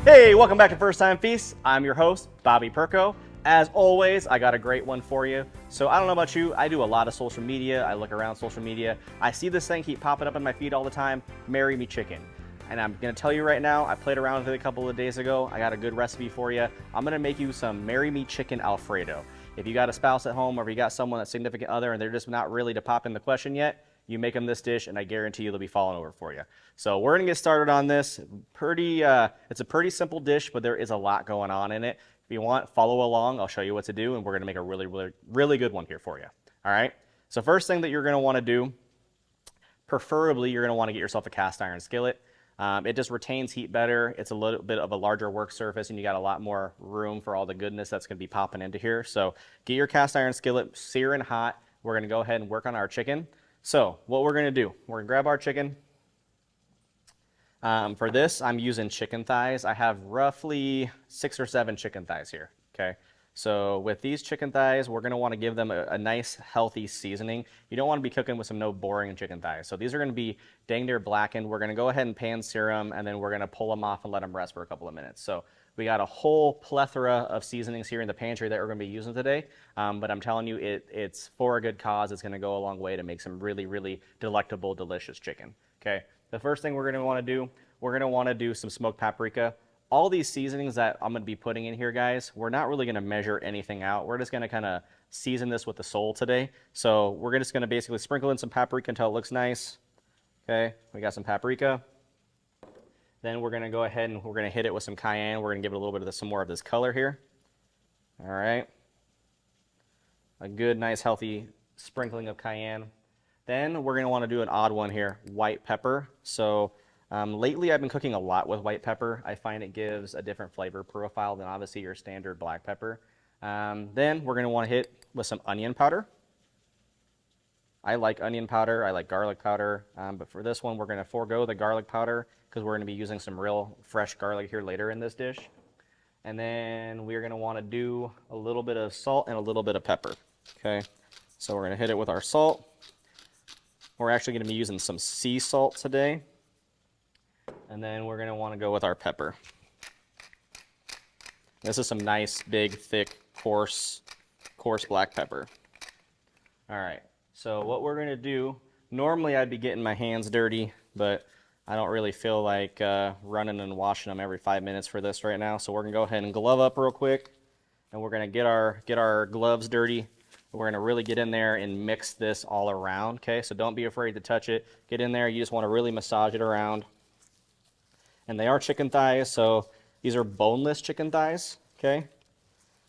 Hey, welcome back to First Time Feast. I'm your host, Bobby Perko. As always, I got a great one for you. So I don't know about you, I do a lot of social media. I look around social media. I see this thing keep popping up in my feed all the time, Marry Me Chicken. And I'm gonna tell you right now, I played around with it a couple of days ago. I got a good recipe for you. I'm gonna make you some Marry Me Chicken Alfredo. If you got a spouse at home or if you got someone, a significant other, and they're just not really to pop in the question yet, you make them this dish and I guarantee you they'll be falling over for you. So we're gonna get started on this. It's a pretty simple dish, but there is a lot going on in it. If you want, follow along. I'll show you what to do and we're gonna make a really good one here for you. All right? So first thing that you're gonna wanna do, preferably you're gonna wanna get yourself a cast iron skillet. It just retains heat better. It's a little bit of a larger work surface and you got a lot more room for all the goodness that's gonna be popping into here. So get your cast iron skillet searing hot. We're gonna go ahead and work on our chicken. So what we're gonna do, we're gonna grab our chicken. For this, I'm using chicken thighs. I have roughly 6 or 7 chicken thighs here, okay? So with these chicken thighs, we're gonna wanna give them a nice, healthy seasoning. You don't wanna be cooking with some boring chicken thighs. So these are gonna be dang near blackened. We're gonna go ahead and pan sear them, and then we're gonna pull them off and let them rest for a couple of minutes. So we got a whole plethora of seasonings here in the pantry that we're gonna be using today. But I'm telling you, it's for a good cause. It's gonna go a long way to make some really delectable, delicious chicken, okay? The first thing we're gonna wanna do some smoked paprika. All these seasonings that I'm gonna be putting in here, guys, we're not really gonna measure anything out. We're just gonna kinda season this with the soul today. So we're just gonna basically sprinkle in some paprika until it looks nice. Okay, we got some paprika. Then we're gonna go ahead and we're gonna hit it with some cayenne. We're gonna give it a little bit of some more of this color here. All right. A good, nice, healthy sprinkling of cayenne. Then we're gonna wanna do an odd one here, white pepper. So lately I've been cooking a lot with white pepper. I find it gives a different flavor profile than obviously your standard black pepper. Then we're gonna wanna hit with some onion powder. I like onion powder, I like garlic powder, but for this one we're gonna forego the garlic powder because we're gonna be using some real fresh garlic here later in this dish. And then we're gonna wanna do a little bit of salt and a little bit of pepper, okay? So we're gonna hit it with our salt. We're actually gonna be using some sea salt today. And then we're gonna wanna go with our pepper. This is some nice, big, thick, coarse black pepper. All right, so what we're gonna do, normally I'd be getting my hands dirty, but I don't really feel like running and washing them every 5 minutes for this right now. So we're gonna go ahead and glove up real quick, and we're gonna get our gloves dirty. We're gonna really get in there and mix this all around, okay? So don't be afraid to touch it. Get in there, you just wanna really massage it around. And they are chicken thighs, so these are boneless chicken thighs, okay?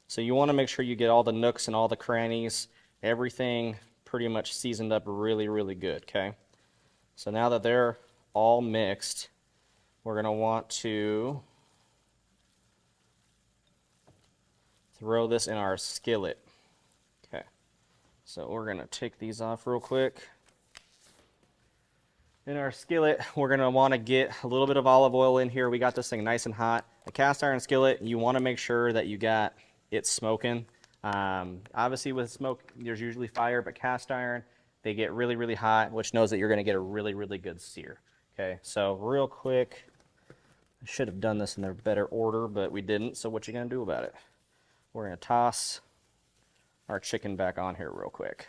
So you wanna make sure you get all the nooks and all the crannies, everything pretty much seasoned up really good, okay? So now that they're all mixed, we're gonna want to throw this in our skillet. Okay, so we're gonna take these off real quick. In our skillet, we're gonna wanna get a little bit of olive oil in here. We got this thing nice and hot. A cast iron skillet, you wanna make sure that you got it smoking. Obviously with smoke, there's usually fire, but cast iron, they get really hot, which knows that you're gonna get a really good sear. Okay, so real quick, I should have done this in a better order, but we didn't, so what you gonna do about it? We're gonna toss our chicken back on here real quick.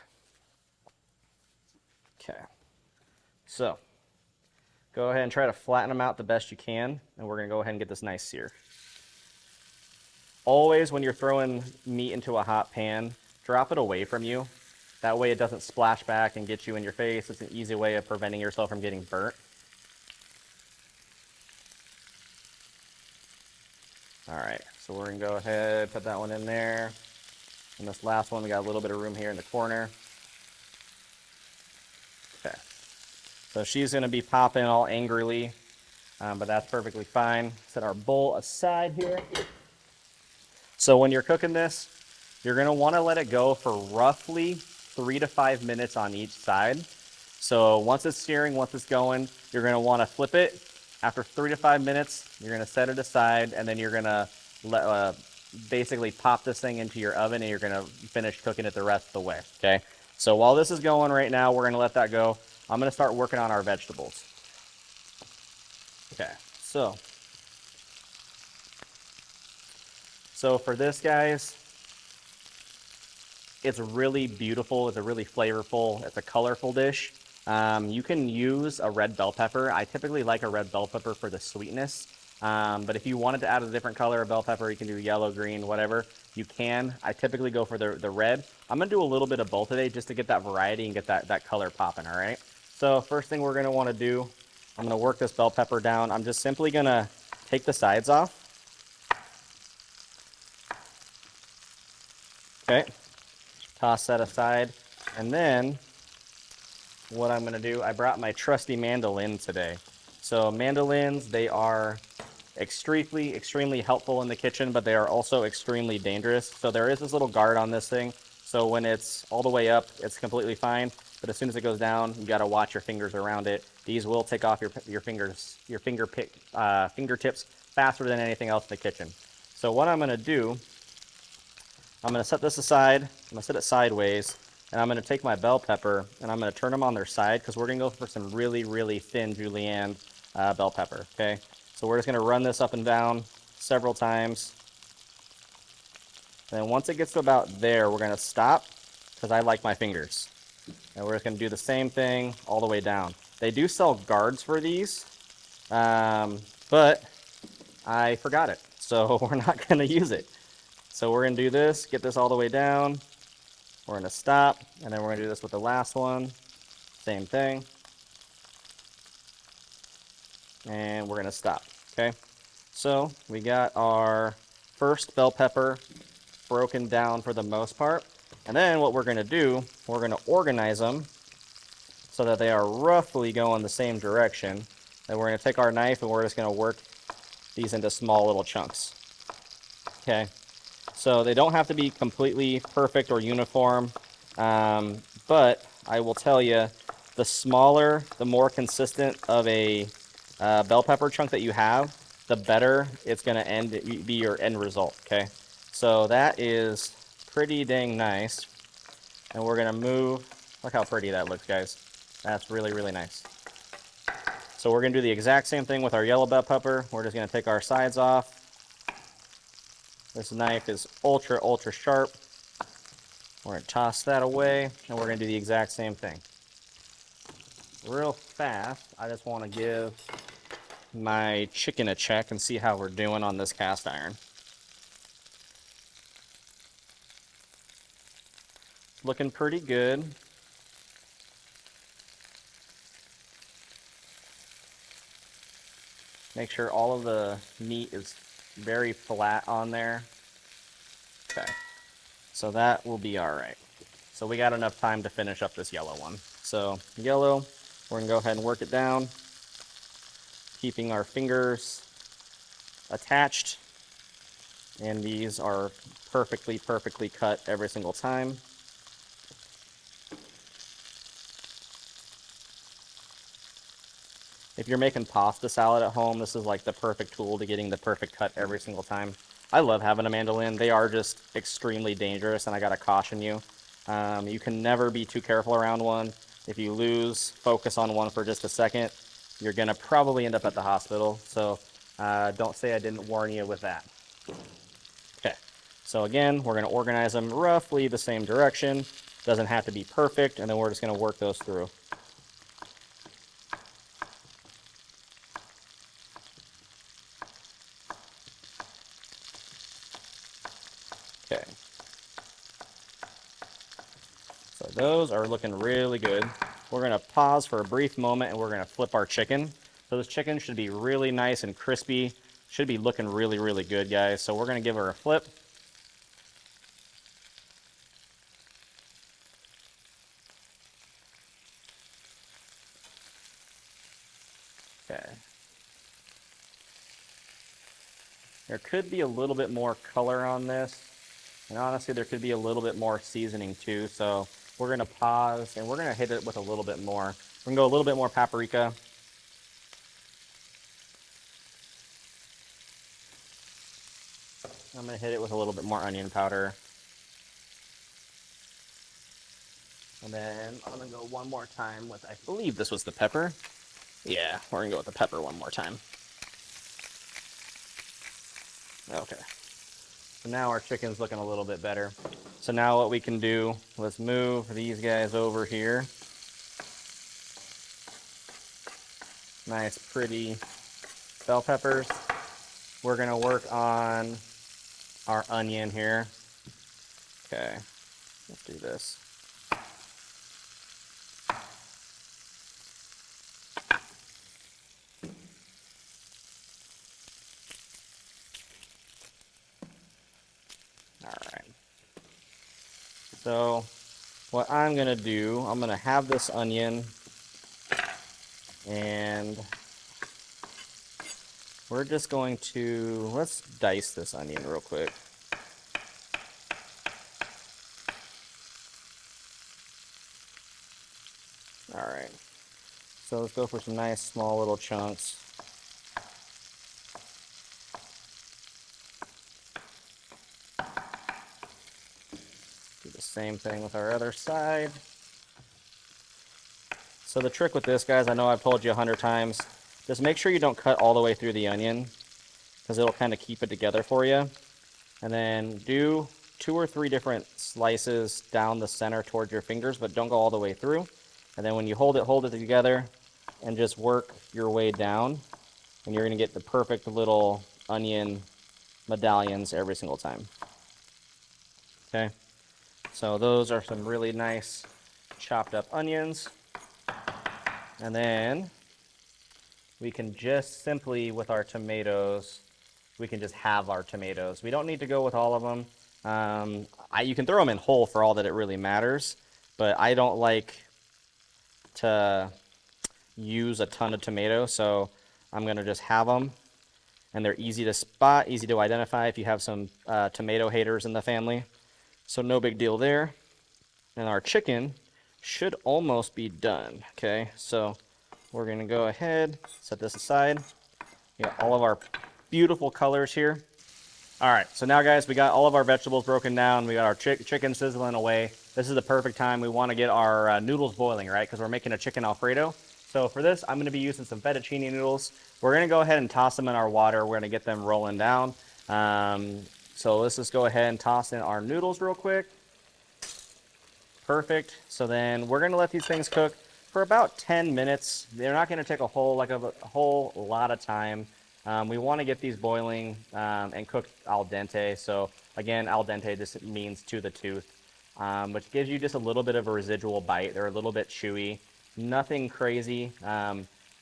Okay, so go ahead and try to flatten them out the best you can, and we're gonna go ahead and get this nice sear. Always when you're throwing meat into a hot pan, drop it away from you. That way it doesn't splash back and get you in your face. It's an easy way of preventing yourself from getting burnt. All right, so we're gonna go ahead, put that one in there. And this last one, we got a little bit of room here in the corner. Okay, so she's gonna be popping all angrily, but that's perfectly fine. Set our bowl aside here. So when you're cooking this, you're gonna wanna let it go for roughly 3 to 5 minutes on each side. So once it's searing, once it's going, you're gonna wanna flip it. After 3 to 5 minutes, you're gonna set it aside, and then you're gonna basically pop this thing into your oven, and you're gonna finish cooking it the rest of the way, okay? So while this is going right now, we're gonna let that go. I'm gonna start working on our vegetables. Okay, so So for this, guys, it's really beautiful. It's a really flavorful, it's a colorful dish. You can use a red bell pepper. I typically like a red bell pepper for the sweetness. But if you wanted to add a different color of bell pepper, you can do yellow, green, whatever. You can. I typically go for the red. I'm going to do a little bit of both today just to get that variety and get that color popping, all right? So first thing we're going to want to do, I'm going to work this bell pepper down. I'm just simply going to take the sides off. Okay. Toss that aside. And then what I'm going to do, I brought my trusty mandolin today. So mandolins, they are extremely helpful in the kitchen, but they are also extremely dangerous. So there is this little guard on this thing. So when it's all the way up, it's completely fine. But as soon as it goes down, you got to watch your fingers around it. These will take off your fingertips faster than anything else in the kitchen. So what I'm going to do, I'm going to set this aside. I'm going to set it sideways. And I'm going to take my bell pepper and I'm going to turn them on their side because we're going to go for some really thin julienne bell pepper, okay? So we're just going to run this up and down several times. And then once it gets to about there, we're going to stop because I like my fingers. And we're just going to do the same thing all the way down. They do sell guards for these, but I forgot it. So we're not going to use it. So we're going to do this, get this all the way down. We're going to stop, and then we're going to do this with the last one. Same thing. And we're going to stop, okay? So we got our first bell pepper broken down for the most part. And then what we're going to do, we're going to organize them so that they are roughly going the same direction. Then we're going to take our knife and we're just going to work these into small little chunks, okay? So they don't have to be completely perfect or uniform, but I will tell you, the smaller, the more consistent of a bell pepper chunk that you have, the better it's going to be your end result, okay? So that is pretty dang nice, and we're going to move. Look how pretty that looks, guys. That's really nice. So we're going to do the exact same thing with our yellow bell pepper. We're just going to take our sides off. This knife is ultra sharp. We're going to toss that away, and we're going to do the exact same thing. Real fast, I just want to give my chicken a check and see how we're doing on this cast iron. Looking pretty good. Make sure all of the meat is very flat on there. Okay, so that will be all right. So we got enough time to finish up this yellow one. So yellow, we're gonna go ahead and work it down, keeping our fingers attached. And these are perfectly cut every single time. If you're making pasta salad at home, this is like the perfect tool to getting the perfect cut every single time. I love having a mandolin. They are just extremely dangerous, and I gotta caution you. You can never be too careful around one. If you lose focus on one for just a second, you're gonna probably end up at the hospital. So don't say I didn't warn you with that. Okay, so again, we're gonna organize them roughly the same direction. Doesn't have to be perfect, and then we're just gonna work those through. Okay. So those are looking really good. We're going to pause for a brief moment and we're going to flip our chicken. So this chicken should be really nice and crispy. Should be looking really good, guys. So we're going to give her a flip. Okay. There could be a little bit more color on this. And honestly, there could be a little bit more seasoning too. So we're going to pause and we're going to hit it with a little bit more. We're going to go a little bit more paprika. I'm going to hit it with a little bit more onion powder. And then I'm going to go one more time with, I believe this was the pepper. Yeah, we're going to go with the pepper one more time. Okay. So now our chicken's looking a little bit better. So now what we can do, let's move these guys over here. Nice, pretty bell peppers. We're gonna work on our onion here. Okay, let's do this. All right. So what I'm gonna do, I'm gonna have this onion, and we're just going to, let's dice this onion real quick. All right. So let's go for some nice small little chunks. Do the same thing with our other side. So the trick with this, guys, I know I've told you 100 times, just make sure you don't cut all the way through the onion, because it'll kind of keep it together for you. And then do 2 or 3 different slices down the center towards your fingers, but don't go all the way through. And then when you hold it together and just work your way down, and you're going to get the perfect little onion medallions every single time. Okay, so those are some really nice chopped up onions. And then we can just simply, with our tomatoes, we can just have our tomatoes. We don't need to go with all of them. You can throw them in whole for all that it really matters, but I don't like to use a ton of tomatoes, so I'm gonna just have them. And they're easy to spot, easy to identify if you have some tomato haters in the family. So no big deal there. And our chicken should almost be done, okay? So we're gonna go ahead, set this aside. We got all of our beautiful colors here. All right, so now guys, we got all of our vegetables broken down. We got our chicken sizzling away. This is the perfect time. We wanna get our noodles boiling, right? Because we're making a chicken Alfredo. So for this, I'm gonna be using some fettuccine noodles. We're gonna go ahead and toss them in our water. We're gonna get them rolling down. So let's just go ahead and toss in our noodles real quick. Perfect. So then we're gonna let these things cook for about 10 minutes. They're not gonna take a whole lot of time. We wanna get these boiling and cooked al dente. So again, al dente just means to the tooth, which gives you just a little bit of a residual bite. They're a little bit chewy, nothing crazy.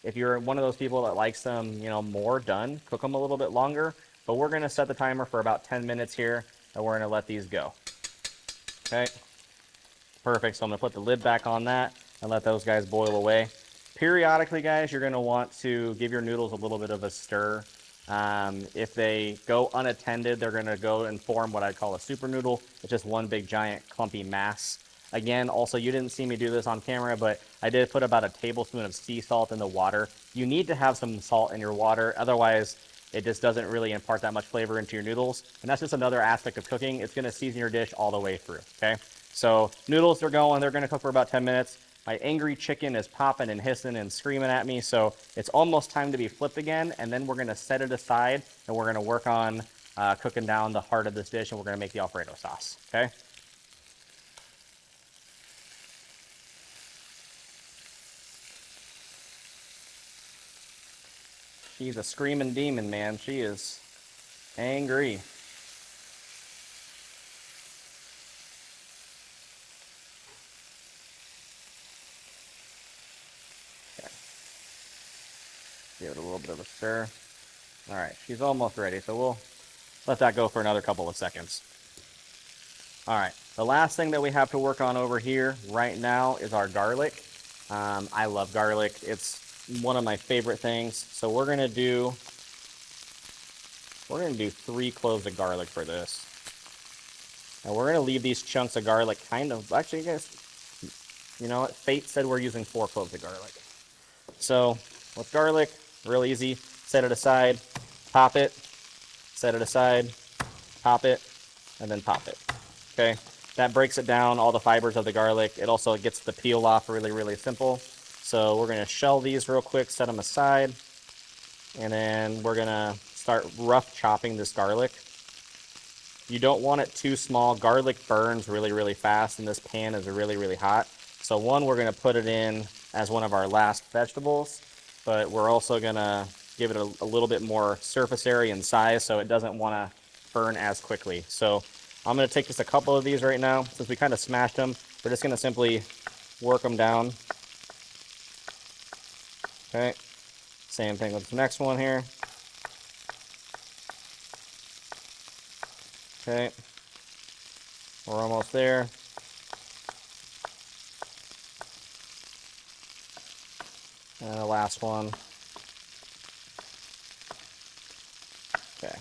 If you're one of those people that likes them, more done, cook them a little bit longer. But we're gonna set the timer for about 10 minutes here, and we're gonna let these go. Okay. Perfect, so I'm gonna put the lid back on that and let those guys boil away. Periodically, guys, you're gonna want to give your noodles a little bit of a stir. If they go unattended, they're gonna go and form what I call a super noodle. It's just one big giant clumpy mass. Again, also, you didn't see me do this on camera, but I did put about a tablespoon of sea salt in the water. You need to have some salt in your water, otherwise it just doesn't really impart that much flavor into your noodles. And that's just another aspect of cooking. It's gonna season your dish all the way through, okay? So noodles are going, they're gonna cook for about 10 minutes. My angry chicken is popping and hissing and screaming at me, so it's almost time to be flipped again, and then we're gonna set it aside, and we're gonna work on cooking down the heart of this dish, and we're gonna make the Alfredo sauce, okay? She's a screaming demon, man. She is angry. Okay. Give it a little bit of a stir. All right, she's almost ready, so we'll let that go for another couple of seconds. All right, the last thing that we have to work on over here right now is our garlic. I love garlic. It's one of my favorite things. So we're gonna do 3 cloves of garlic for this. And we're gonna leave these chunks of garlic actually, guys, you know what? Fate said we're using 4 cloves of garlic. So with garlic, real easy. Set it aside, pop it, set it aside, pop it, and then pop it. Okay, that breaks it down, all the fibers of the garlic. It also gets the peel off really, really simple. So we're gonna shell these real quick, set them aside, and then we're gonna start rough chopping this garlic. You don't want it too small. Garlic burns really, really fast, and this pan is really, really hot. So one, we're going to put it in as one of our last vegetables, but we're also going to give it a little bit more surface area and size so it doesn't want to burn as quickly. So I'm going to take just a couple of these right now. Since we kind of smashed them, we're just going to simply work them down. Okay, same thing with the next one here. Okay, we're almost there. And the last one. Okay,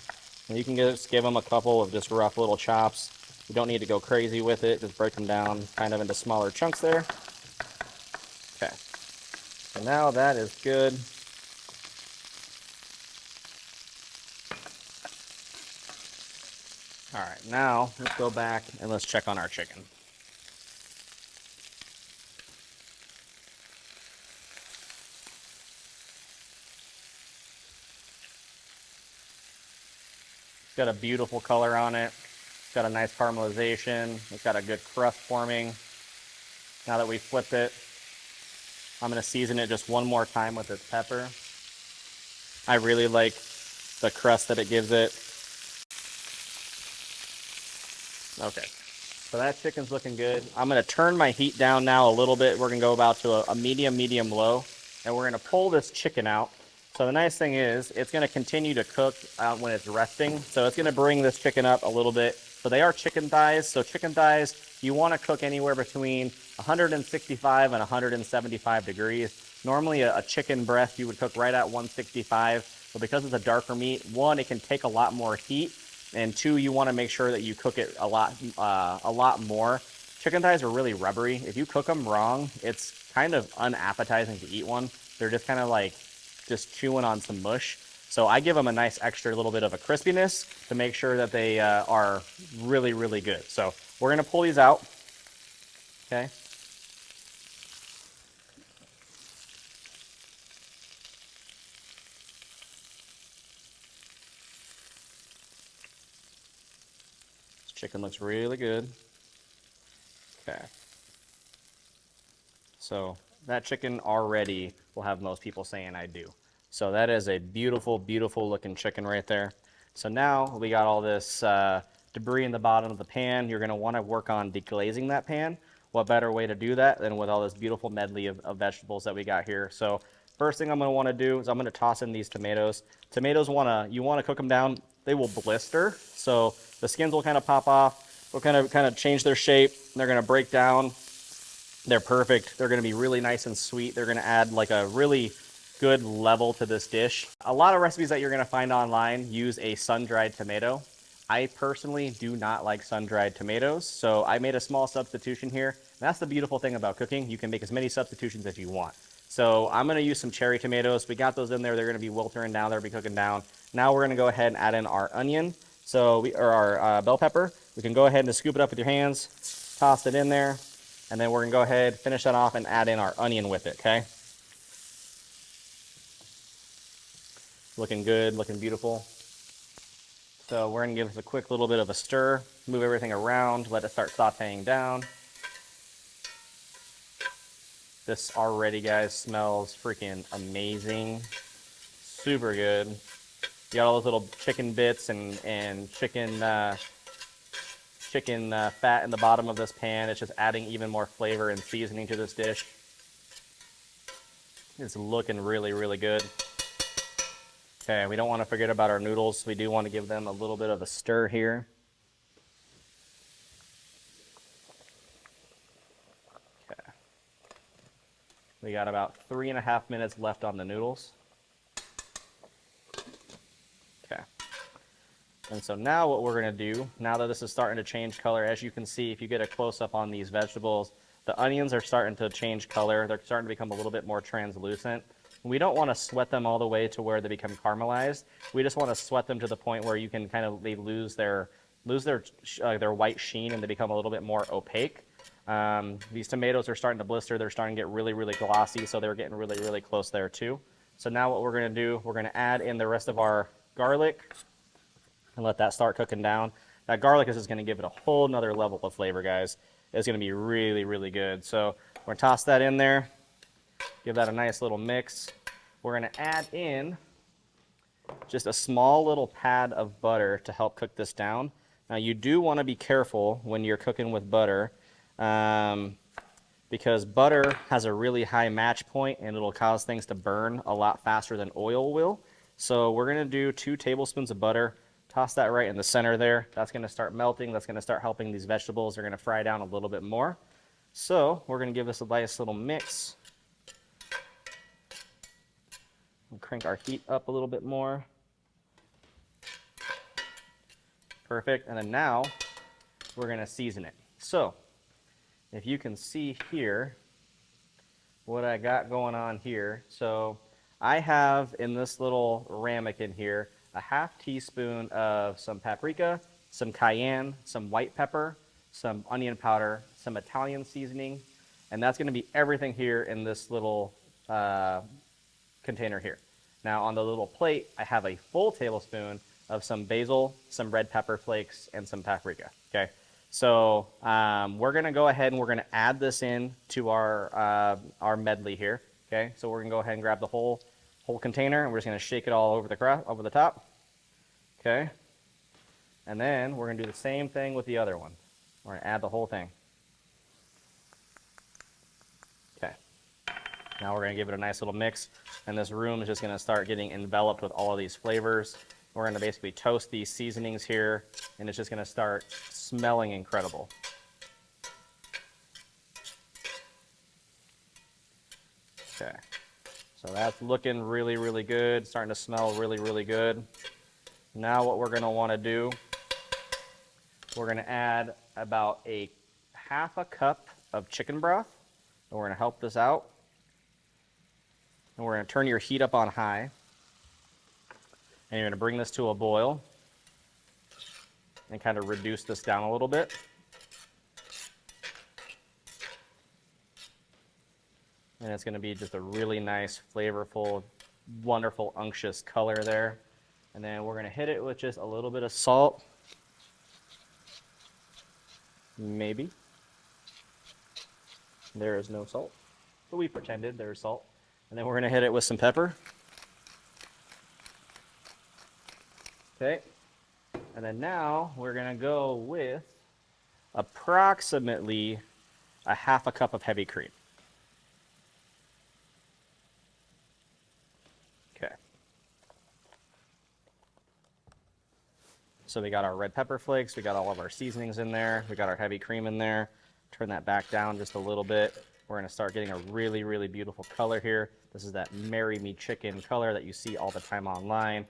and you can just give them a couple of just rough little chops. You don't need to go crazy with it. Just break them down kind of into smaller chunks there. Okay, so now that is good. All right, now let's go back and let's check on our chicken. It's got a beautiful color on it. It's got a nice caramelization. It's got a good crust forming. Now that we flipped it, I'm going to season it just one more time with this pepper. I really like the crust that it gives it. Okay, so that chicken's looking good. I'm going to turn my heat down now a little bit. We're going to go about to a medium low, and we're going to pull this chicken out. So the nice thing is it's going to continue to cook when it's resting. So it's going to bring this chicken up a little bit. So they are chicken thighs. So chicken thighs, you want to cook anywhere between 165 and 175 degrees. Normally a chicken breast you would cook right at 165. But because it's a darker meat, one, it can take a lot more heat. And two, you want to make sure that you cook it a lot more. Chicken thighs are really rubbery. If you cook them wrong, it's kind of unappetizing to eat one. They're just kind of like just chewing on some mush. So I give them a nice extra little bit of a crispiness to make sure that they are really, really good. So we're going to pull these out. Okay. Chicken looks really good. Okay. So that chicken already will have most people saying I do. So that is a beautiful, beautiful looking chicken right there. So now we got all this debris in the bottom of the pan. You're going to want to work on deglazing that pan. What better way to do that than with all this beautiful medley of vegetables that we got here. So first thing I'm going to want to do is I'm going to toss in these tomatoes. Tomatoes you want to cook them down. They will blister. So the skins will kind of pop off. They'll kind of change their shape. They're going to break down. They're perfect. They're going to be really nice and sweet. They're going to add like a really good level to this dish. A lot of recipes that you're going to find online use a sun-dried tomato. I personally do not like sun-dried tomatoes, so I made a small substitution here. And that's the beautiful thing about cooking. You can make as many substitutions as you want. So I'm going to use some cherry tomatoes. We got those in there. They're going to be wilting down. They'll be cooking down. Now we're going to go ahead and add in our onion, or our bell pepper. We can go ahead and scoop it up with your hands, toss it in there, and then we're going to go ahead, finish that off, and add in our onion with it, okay? Looking good, looking beautiful. So we're going to give this a quick little bit of a stir, move everything around, let it start sauteing down. This already, guys, smells freaking amazing. Super good. You got all those little chicken bits and chicken fat in the bottom of this pan. It's just adding even more flavor and seasoning to this dish. It's looking really, really good. Okay, we don't want to forget about our noodles. We do want to give them a little bit of a stir here. Okay. We got about 3.5 minutes left on the noodles. Okay. And so now what we're going to do, now that this is starting to change color, as you can see, if you get a close-up on these vegetables, the onions are starting to change color. They're starting to become a little bit more translucent. We don't want to sweat them all the way to where they become caramelized. We just want to sweat them to the point where you can they lose their white sheen and they become a little bit more opaque. These tomatoes are starting to blister. They're starting to get really, really glossy, so they're getting really, really close there too. So now what we're going to do, we're going to add in the rest of our garlic and let that start cooking down. That garlic is just going to give it a whole nother level of flavor, guys. It's going to be really, really good. So we're going to toss that in there, give that a nice little mix. We're going to add in just a small little pad of butter to help cook this down. Now you do want to be careful when you're cooking with butter because butter has a really high match point and it'll cause things to burn a lot faster than oil will. So we're going to do 2 tablespoons of butter, toss that right in the center there. That's going to start melting. That's going to start helping these vegetables. They're going to fry down a little bit more. So we're going to give this a nice little mix. We'll crank our heat up a little bit more. Perfect. And then now we're going to season it. So if you can see here what I got going on here. So I have in this little ramekin here a half teaspoon of some paprika, some cayenne, some white pepper, some onion powder, some Italian seasoning, and that's going to be everything here in this little container here. Now on the little plate, I have a full tablespoon of some basil, some red pepper flakes, and some paprika. Okay, so we're going to go ahead and we're going to add this in to our medley here. Okay, so we're going to go ahead and grab the whole container, and we're just going to shake it all over the top. Okay, and then we're going to do the same thing with the other one. We're going to add the whole thing. Okay, now we're going to give it a nice little mix, and this room is just going to start getting enveloped with all of these flavors. We're going to basically toast these seasonings here, and it's just going to start smelling incredible. Okay, so that's looking really, really good, starting to smell really, really good. Now what we're going to want to do, we're going to add about a half a cup of chicken broth, and we're going to help this out. And we're going to turn your heat up on high, and you're going to bring this to a boil and kind of reduce this down a little bit. And it's going to be just a really nice, flavorful, wonderful, unctuous color there. And then we're going to hit it with just a little bit of salt. Maybe. There is no salt, but we pretended there's salt. And then we're going to hit it with some pepper. Okay. And then now we're going to go with approximately a half a cup of heavy cream. Okay. So we got our red pepper flakes, we got all of our seasonings in there, we got our heavy cream in there. Turn that back down just a little bit. We're going to start getting a really, really beautiful color here. This is that Marry Me Chicken color that you see all the time online.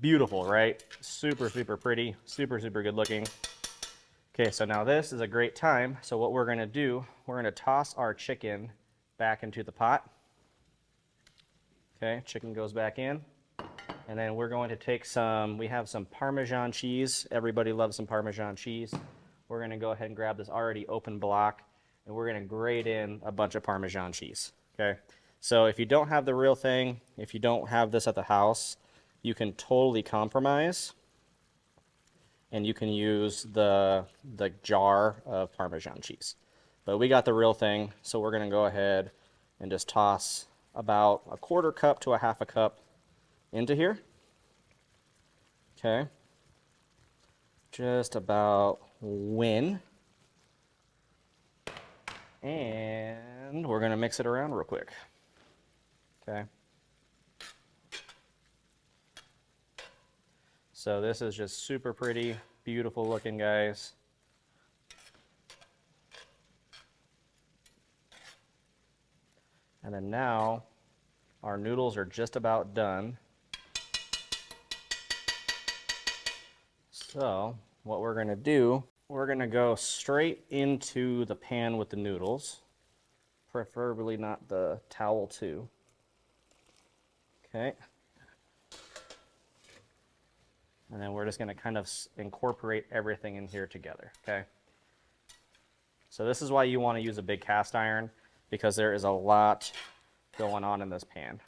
Beautiful, right? Super, super pretty, super, super good looking. Okay, so now this is a great time. So what we're going to do, we're going to toss our chicken back into the pot. Okay, chicken goes back in. And then we're going to take some, we have some Parmesan cheese. Everybody loves some Parmesan cheese. We're going to go ahead and grab this already open block, and we're going to grate in a bunch of Parmesan cheese. Okay, so if you don't have the real thing, if you don't have this at the house, you can totally compromise, and you can use the jar of Parmesan cheese. But we got the real thing, so we're going to go ahead and just toss about a quarter cup to a half a cup into here. Okay, just about win. And we're going to mix it around real quick. Okay. So this is just super pretty, beautiful looking, guys. And then now our noodles are just about done. So what we're going to do, we're going to go straight into the pan with the noodles, preferably not the towel too. Okay. And then we're just going to kind of incorporate everything in here together. Okay. So this is why you want to use a big cast iron, because there is a lot going on in this pan.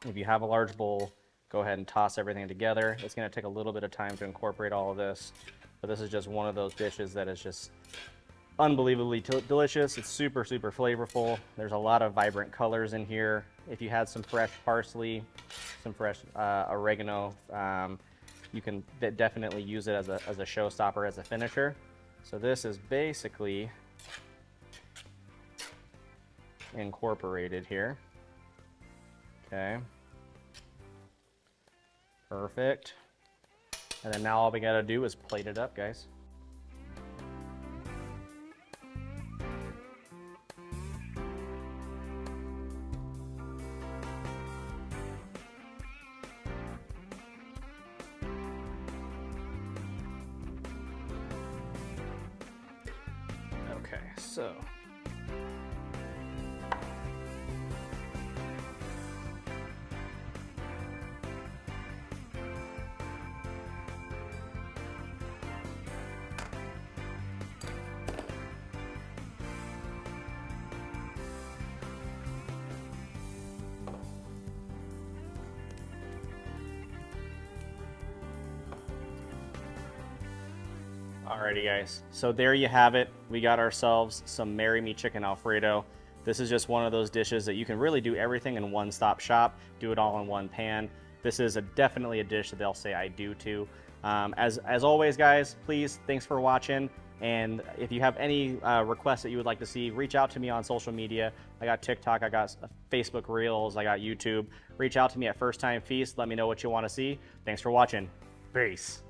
If you have a large bowl, go ahead and toss everything together. It's going to take a little bit of time to incorporate all of this, but this is just one of those dishes that is just unbelievably delicious. It's super, super flavorful. There's a lot of vibrant colors in here. If you had some fresh parsley, some fresh oregano, you can definitely use it as a showstopper, as a finisher. So this is basically incorporated here. Okay. Perfect. And then now all we gotta do is plate it up, guys. Okay, so alrighty guys, so there you have it. We got ourselves some Marry Me Chicken Alfredo. This is just one of those dishes that you can really do everything in one-stop shop, do it all in one pan. This is definitely a dish that they'll say I do to. As always guys, please, thanks for watching. And if you have any requests that you would like to see, reach out to me on social media. I got TikTok, I got Facebook Reels, I got YouTube. Reach out to me at First Time Feast. Let me know what you want to see. Thanks for watching. Peace.